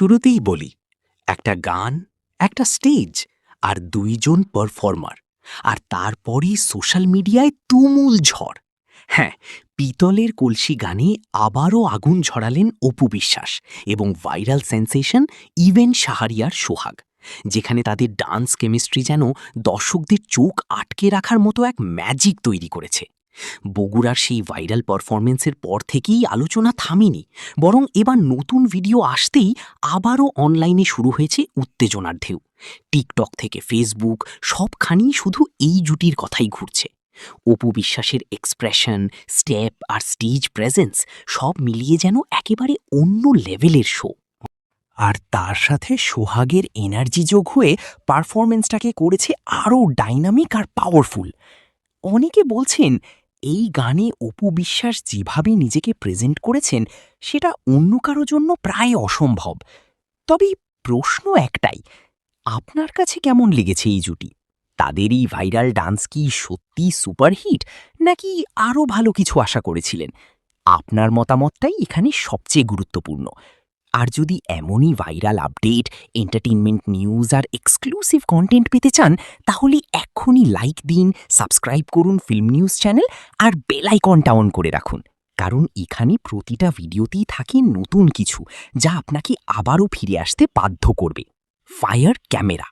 শুরুতেই বলি, একটা গান, একটা স্টেজ আর ২ জন পারফর্মার, আর তারপরই সোশ্যাল মিডিয়ায় তুমুল ঝড়। হ্যাঁ, পিতলের কলসি গানে আবারও আগুন ঝরালেন অপু বিশ্বাস এবং ভাইরাল সেন্সেশন ইভেন শাহরিয়ার সোহাগ, যেখানে তাদের ডান্স কেমিস্ট্রি যেন দর্শকদের চোখ আটকে রাখার মতো এক ম্যাজিক তৈরি করেছে। বগুড়ার সেই ভাইরাল পারফরমেন্সের পর থেকেই আলোচনা থামেনি, বরং এবার নতুন ভিডিও আসতেই আবারও অনলাইনে শুরু হয়েছে উত্তেজনার ঢেউ। টিকটক থেকে ফেসবুক, সবখানেই শুধু এই জুটির কথাই ঘুরছে। অপু বিশ্বাসের এক্সপ্রেশন, স্টেপ আর স্টেজ প্রেজেন্স সব মিলিয়ে যেন একেবারে অন্য লেভেলের শো। আর তার সাথে সোহাগের এনার্জি যোগ হয়ে পারফরমেন্সটাকে করেছে আরও ডাইনামিক আর পাওয়ারফুল। অনেকে বলছেন এই গানে অপু বিশ্বাস যেভাবে নিজেকে প্রেজেন্ট করেছেন সেটা অন্য কারো জন্য প্রায় অসম্ভব। তবে প্রশ্ন একটাই, আপনার কাছে কেমন লেগেছে এই জুটি? তাদের এই ভাইরাল ডান্স কি সত্যি সুপারহিট, নাকি আরও ভালো কিছু আশা করেছিলেন? আপনার মতামতটাই এখানে সবচেয়ে গুরুত্বপূর্ণ। আর যদি এমনই ভাইরাল আপডেট, এন্টারটেইনমেন্ট নিউজ আর এক্সক্লুসিভ কন্টেন্ট পেতে চান, তাহলে এক্ষুনি লাইক দিন, সাবস্ক্রাইব করুন ফিল্ম নিউজ চ্যানেল আর বেল আইকনটা অন করে রাখুন, কারণ এখানে প্রতিটা ভিডিওতেই থাকে নতুন কিছু যা আপনাকে আবারও ফিরে আসতে বাধ্য করবে। Fire camera.